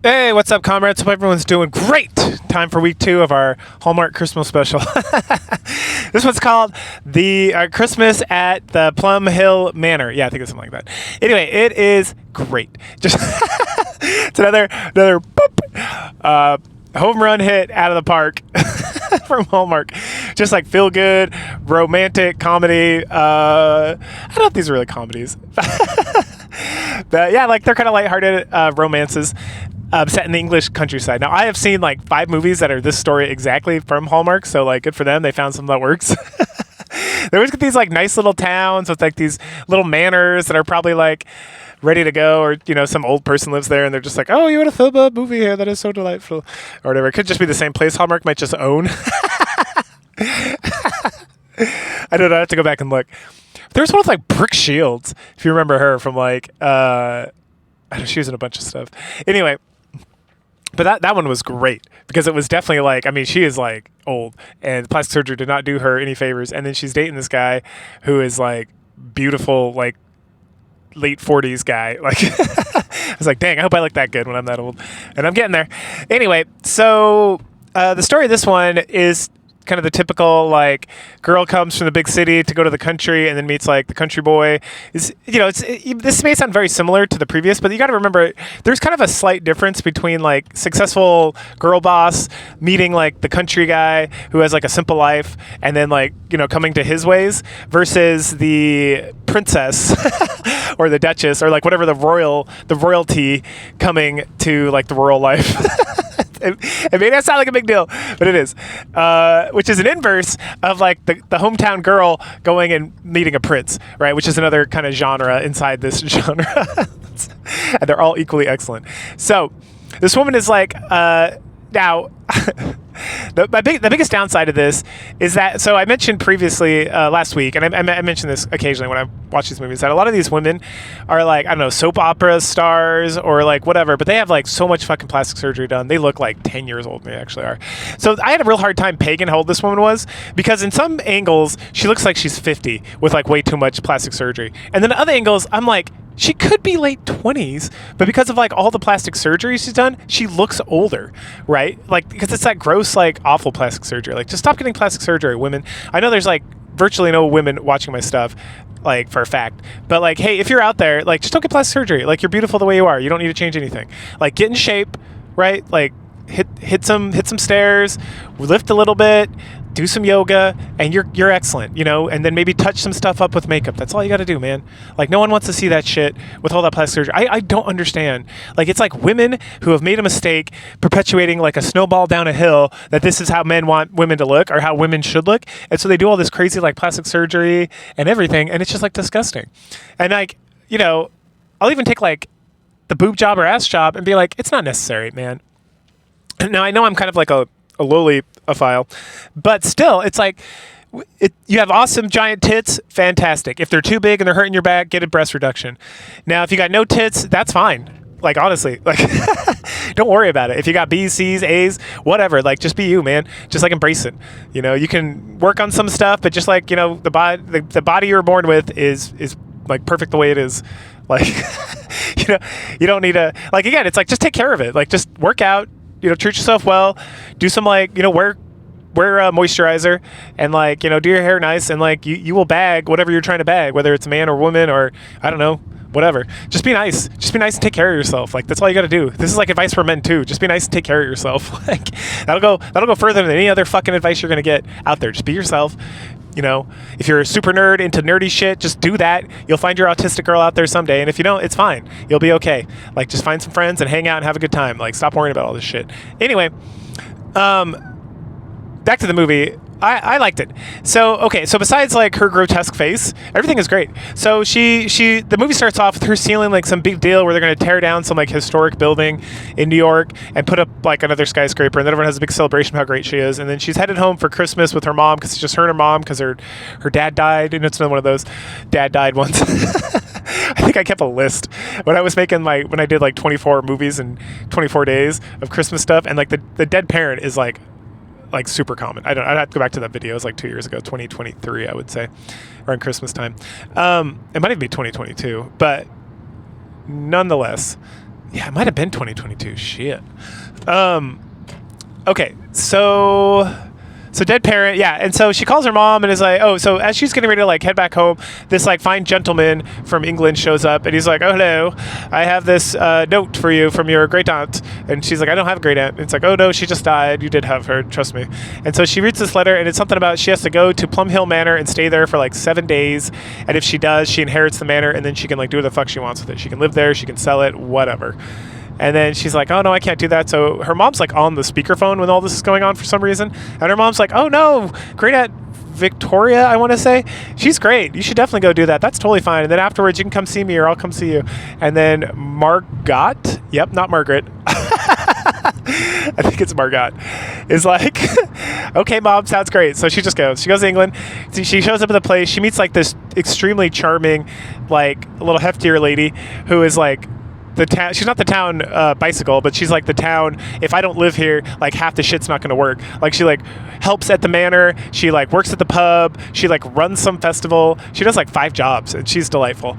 Hey, what's up, comrades? Hope everyone's doing great. Time for week 2 of our Hallmark Christmas special. This one's called the Christmas at the Plumhill Manor. Yeah, I think it's something like that. Anyway, it is great. Just it's another boop, home run hit out of the park from Hallmark. Just like feel good, romantic comedy. I don't know if these are really comedies. But yeah, like they're kind of lighthearted romances set in the English countryside. Now, I have seen like 5 movies that are this story exactly from Hallmark, so like good for them. They found something that works. They always get these like nice little towns with like these little manors that are probably like ready to go, or some old person lives there and they're just like, oh, you want to film a movie here that is so delightful, or whatever. It could just be the same place Hallmark might just own. I don't know. I have to go back and look. There's one with like Brooke Shields, if you remember her from like I don't know, she was in a bunch of stuff. Anyway, but that one was great because it was definitely like, I mean, she is like old and plastic surgery did not do her any favors. And then she's dating this guy who is like beautiful, like late 40s guy. Like, I was like, dang, I hope I look that good when I'm that old. And I'm getting there. Anyway, so the story of this one is kind of the typical like girl comes from the big city to go to the country and then meets like the country boy. This may sound very similar to the previous, but you got to remember there's kind of a slight difference between like successful girl boss meeting like the country guy who has like a simple life and then like coming to his ways versus the princess or the duchess or like whatever the royalty coming to like the rural life. It may not sound like a big deal, but it is, which is an inverse of like the hometown girl going and meeting a prince, right? Which is another kind of genre inside this genre. And they're all equally excellent. So this woman is like, now, the biggest downside of this is that, so I mentioned previously last week, and I mentioned this occasionally when I watch these movies, that a lot of these women are like, I don't know, soap opera stars or like whatever, but they have like so much fucking plastic surgery done. They look like 10 years old than they actually are. So I had a real hard time pegging how old this woman was because in some angles, she looks like she's 50 with like way too much plastic surgery. And then other angles, I'm like, she could be late 20s, but because of like all the plastic surgery she's done, she looks older, right? Like, because it's that gross, like awful plastic surgery. Like, just stop getting plastic surgery, women. I know there's like virtually no women watching my stuff, like for a fact, but like, hey, if you're out there, like just don't get plastic surgery. Like, you're beautiful the way you are. You don't need to change anything. Like, get in shape, right? Like, hit some stairs, lift a little bit, do some yoga, and you're excellent, and then maybe touch some stuff up with makeup. That's all you got to do, man. Like, no one wants to see that shit with all that plastic surgery. I don't understand. Like, it's like women who have made a mistake perpetuating like a snowball down a hill that this is how men want women to look or how women should look. And so they do all this crazy like plastic surgery and everything, and it's just like disgusting. And like, I'll even take like the boob job or ass job and be like, it's not necessary, man. Now, I know I'm kind of like a lowly file, but still, it's like, you have awesome giant tits, fantastic. If they're too big and they're hurting your back, get a breast reduction. Now, if you got no tits, that's fine. Like, honestly, like, don't worry about it. If you got B's, C's, A's, whatever, like, just be you, man. Just like embrace it. You can work on some stuff, but just like, the body you were born with is like perfect the way it is. Like, you don't need to, like, again, it's like, just take care of it. Like, just work out. Treat yourself well, do some like, wear moisturizer and like, do your hair nice and like you will bag whatever you're trying to bag, whether it's a man or woman or I don't know, whatever. Just be nice and take care of yourself. Like, that's all you got to do. This is like advice for men too. Just be nice and take care of yourself. Like, that'll go further than any other fucking advice you're going to get out there. Just be yourself. If you're a super nerd into nerdy shit, just do that. You'll find your autistic girl out there someday. And if you don't, it's fine. You'll be okay. Like, just find some friends and hang out and have a good time. Like, stop worrying about all this shit. Anyway, back to the movie. I liked it. So besides like her grotesque face, everything is great. So the movie starts off with her sealing like some big deal where they're going to tear down some like historic building in New York and put up like another skyscraper, and then everyone has a big celebration of how great she is. And then she's headed home for Christmas with her mom because it's just her and her mom because her dad died, and it's another one of those dad died ones. I think I kept a list when I was making when I did like 24 movies in 24 days of Christmas stuff, and like the dead parent is like super common. I'd have to go back to that video. It was like 2 years ago, 2023, I would say, around Christmas time. It might even be 2022, but nonetheless, Yeah, it might have been 2022. Shit. Okay, so dead parent, yeah, and so she calls her mom and is like, oh, so as she's getting ready to like head back home, this like fine gentleman from England shows up and he's like, oh hello, I have this note for you from your great aunt, and she's like, I don't have a great aunt. And it's like, oh no, she just died. You did have her, trust me. And so she reads this letter, and it's something about she has to go to Plumhill Manor and stay there for like 7 days, and if she does, she inherits the manor, and then she can like do what the fuck she wants with it. She can live there, she can sell it, whatever. And then she's like, oh, no, I can't do that. So her mom's like on the speakerphone when all this is going on for some reason. And her mom's like, oh, no, great Aunt Victoria, I want to say. She's great. You should definitely go do that. That's totally fine. And then afterwards, you can come see me or I'll come see you. And then Margot, yep, not Margaret. I think it's Margot, is like, okay, mom, sounds great. So she just goes. She goes to England. She shows up at the place. She meets like this extremely charming, like a little heftier lady who is like, the town. She's not the town bicycle, but she's like the town. If I don't live here, like half the shit's not going to work. Like she like helps at the manor. She like works at the pub. She like runs some festival. She does like 5 jobs, and she's delightful.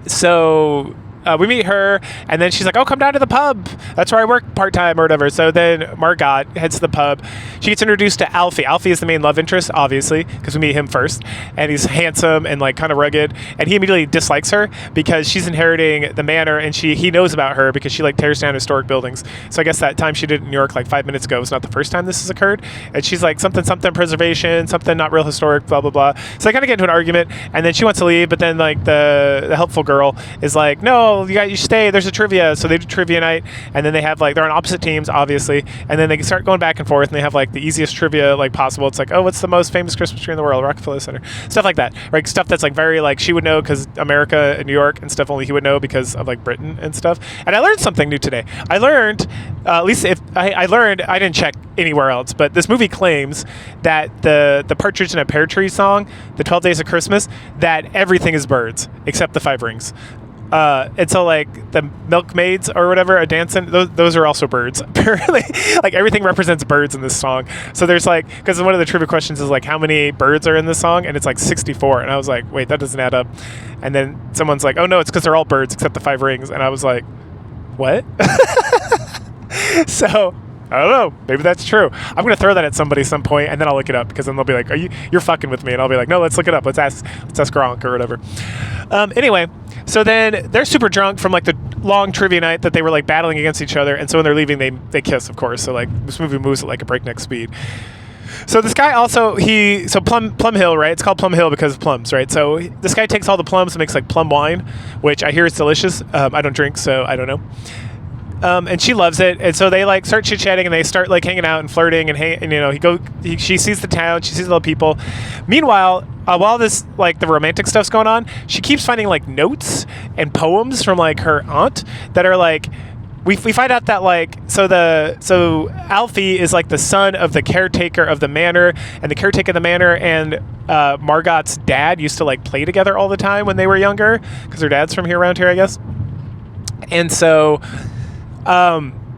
So we meet her, and then she's like, oh, come down to the pub. That's where I work part-time or whatever. So then Margot heads to the pub. She gets introduced to Alfie. Alfie is the main love interest, obviously, because we meet him first. And he's handsome and like kind of rugged. And he immediately dislikes her because she's inheriting the manor, and he knows about her because she like tears down historic buildings. So I guess that time she did in New York like 5 minutes ago was not the first time this has occurred. And she's like, something preservation, something not real historic, blah, blah, blah. So they kind of get into an argument, and then she wants to leave, but then like the helpful girl is like, no, you stay, there's a trivia. So they do trivia night, and then they have like, they're on opposite teams obviously, and then they start going back and forth, and they have like the easiest trivia like possible. It's like, oh, what's the most famous Christmas tree in the world? Rockefeller Center, stuff like that, right? Stuff that's like very like she would know because America and New York, and stuff only he would know because of like Britain and stuff. And I learned something new today. I learned, at least if I learned, I didn't check anywhere else, but this movie claims that the Partridge in a Pear Tree song, the 12 Days of Christmas, that everything is birds except the 5 rings. And so like the milkmaids or whatever are dancing, those are also birds apparently. Like everything represents birds in this song. So there's like, because one of the trivia questions is like how many birds are in this song, and it's like 64, and I was like, wait, that doesn't add up. And then someone's like, oh no, it's because they're all birds except the 5 rings, and I was like, what? So I don't know, maybe that's true. I'm gonna throw that at somebody some point, and then I'll look it up, because then they'll be like, you're fucking with me, and I'll be like, no, let's look it up, let's ask Gronk or whatever. Anyway, so then they're super drunk from like the long trivia night that they were like battling against each other, and so when they're leaving, they kiss, of course. So like this movie moves at like a breakneck speed. So this guy also, Plumhill, right? It's called Plumhill because of plums, right? So this guy takes all the plums and makes like plum wine, which I hear is delicious. I don't drink, so I don't know. And she loves it, and so they like start chit-chatting, and they start like hanging out and flirting, and you know, she sees the town, she sees all the people. Meanwhile, while this like the romantic stuff's going on, she keeps finding like notes and poems from like her aunt that are like, we find out that like, so Alfie is like the son of the caretaker of the manor, and the caretaker of the manor and Margot's dad used to like play together all the time when they were younger, because her dad's from around here, I guess. And so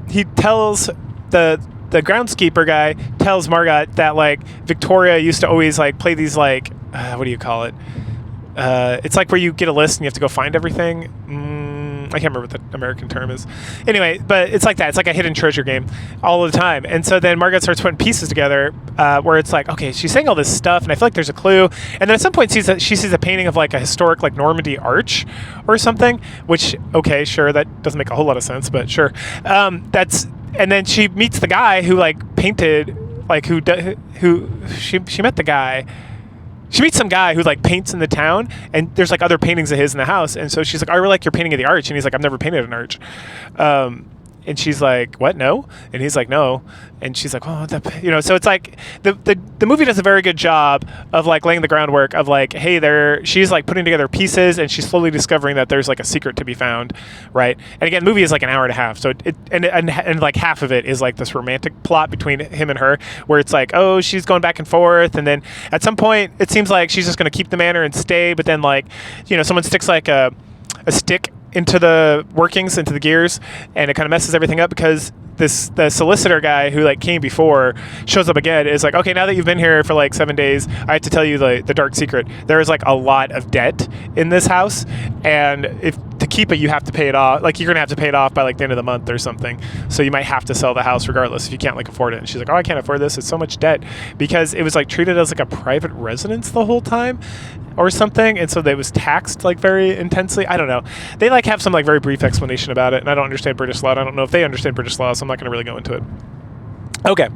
he tells the groundskeeper guy tells Margot that like Victoria used to always like play these like what do you call it? It's like where you get a list and you have to go find everything. I can't remember what the American term is. Anyway, but it's like that. It's like a hidden treasure game all the time. And so then Margot starts putting pieces together where it's like, okay, she's saying all this stuff, and I feel like there's a clue. And then at some point she sees a painting of like a historic like Normandy arch or something, which, okay, sure, that doesn't make a whole lot of sense, but sure. And then she meets the guy who like painted, like who she met the guy. She meets some guy who like paints in the town, and there's like other paintings of his in the house, and so she's like, I really like your painting of the arch, and he's like, I've never painted an arch. And she's like, what, no? And he's like, no. And she's like, oh, so it's like the movie does a very good job of like laying the groundwork of like, hey, she's like putting together pieces, and she's slowly discovering that there's like a secret to be found, right? And again, the movie is like an hour and a half, so and like half of it is like this romantic plot between him and her, where it's like, oh, she's going back and forth, and then at some point it seems like she's just going to keep the manor and stay, but then like, you know, someone sticks like a stick into the workings, into the gears, and it kind of messes everything up, because the solicitor guy who like came before shows up again. Is like, okay, now that you've been here for like 7 days, I have to tell you the dark secret. There is like a lot of debt in this house, and if to keep it, you have to pay it off. Like, you're gonna have to pay it off by like the end of the month or something. So you might have to sell the house regardless if you can't like afford it. And she's like, oh, I can't afford this. It's so much debt, because it was like treated as like a private residence the whole time or something, and so they was taxed like very intensely. I don't know. They like have some like very brief explanation about it, and I don't understand British law. And I don't know if they understand British law, so I'm not going to really go into it. Okay.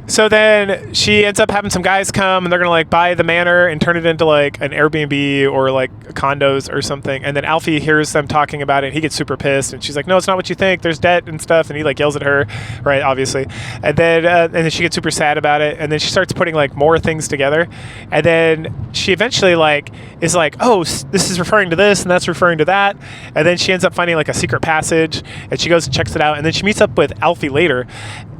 So then she ends up having some guys come, and they're gonna like buy the manor and turn it into like an Airbnb or like condos or something. And then Alfie hears them talking about it. He gets super pissed, and she's like, "No, it's not what you think. There's debt and stuff." And he like yells at her, right? Obviously. And then she gets super sad about it. And then she starts putting like more things together. And then she eventually like is like, "Oh, this is referring to this, and that's referring to that." And then she ends up finding like a secret passage, and she goes and checks it out. And then she meets up with Alfie later.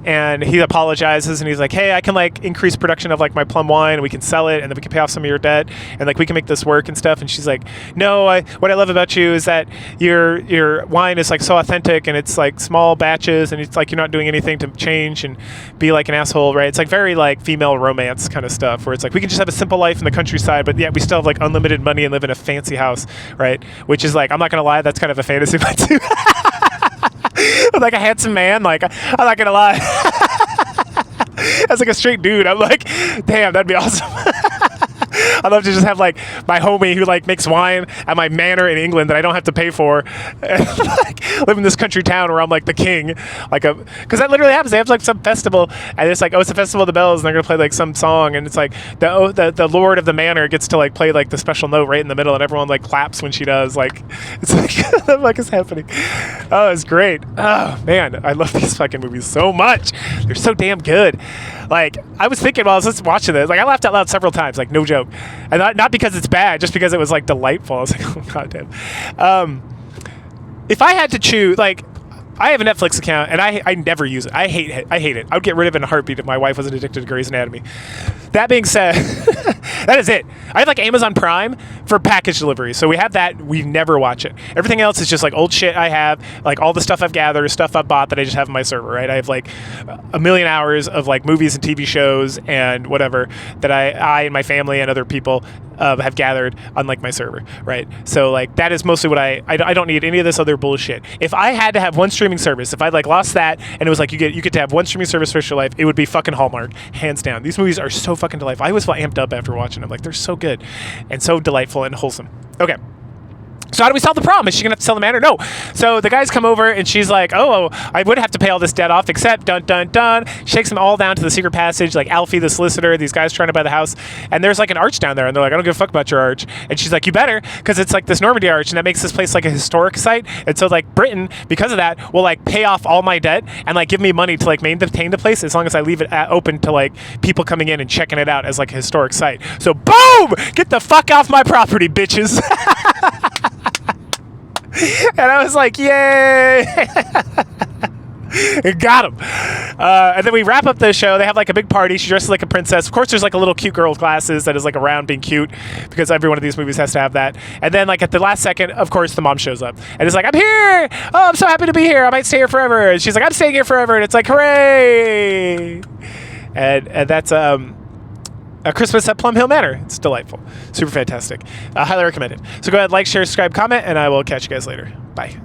And he apologizes, and he's like, "Hey, I can like increase production of like my plum wine, and we can sell it, and then we can pay off some of your debt, and like we can make this work and stuff." And she's like, "No, what I love about you is that your wine is like so authentic, and it's like small batches, and it's like you're not doing anything to change and be like an asshole, right?" It's like very like female romance kind of stuff, where it's like we can just have a simple life in the countryside, but yeah, we still have like unlimited money and live in a fancy house, right? Which is like, I'm not gonna lie, that's kind of a fantasy of mine too. Like a handsome man, like, I'm not gonna lie. As like a straight dude, I'm like, damn, that'd be awesome. I'd love to just have like my homie who like makes wine at my manor in England that I don't have to pay for, and like live in this country town where I'm like the king, like because that literally happens. They have like some festival, and it's like, oh, it's the festival of the bells, and they're gonna play like some song, and it's like the lord of the manor gets to like play like the special note right in the middle, and everyone like claps when she does. Like, it's like what the fuck is happening? Oh, it's great. Oh man, I love these fucking movies so much. They're so damn good. Like, I was thinking while I was watching this, like I laughed out loud several times, like no joke. And not because it's bad, just because it was like delightful. I was like, oh goddamn. If I had to choose, like, I have a Netflix account, and I never use it. I hate it. I would get rid of it in a heartbeat if my wife wasn't addicted to Grey's Anatomy. That being said, that is it. I have like Amazon Prime for package delivery, so we have that. We never watch it. Everything else is just like old shit I have, like all the stuff I've gathered, stuff I've bought that I just have on my server, right? I have like a million hours of like movies and TV shows and whatever that I and my family and other people have gathered on like my server, right? So like that is mostly what I don't need any of this other bullshit. If I had to have one streaming service, if I like lost that and it was like you get to have one streaming service for your life, it would be fucking Hallmark, hands down. These movies are so fucking delightful. I was amped up after watching them. Like, they're so good and so delightful and wholesome. Okay. So how do we solve the problem? Is she going to have to sell the manor? No. So the guys come over, and she's like, oh, I would have to pay all this debt off, except dun, dun, dun. Shakes them all down to the secret passage, like Alfie, the solicitor, these guys trying to buy the house. And there's like an arch down there, and they're like, I don't give a fuck about your arch. And she's like, you better, because it's like this Normandy arch, and that makes this place like a historic site. And so like Britain, because of that, will like pay off all my debt and like give me money to like maintain the place as long as I leave it open to like people coming in and checking it out as like a historic site. So boom! Get the fuck off my property, bitches. And I was like, yay! Got him. And then we wrap up the show. They have like a big party. She dresses like a princess. Of course, there's like a little cute girl with glasses that is like around being cute, because every one of these movies has to have that. And then like at the last second, of course, the mom shows up and is like, I'm here. Oh, I'm so happy to be here. I might stay here forever. And she's like, I'm staying here forever. And it's like, hooray! And that's A Christmas at Plumhill Manor. It's delightful. Super fantastic. Highly recommend it. So go ahead, like, share, subscribe, comment, and I will catch you guys later. Bye.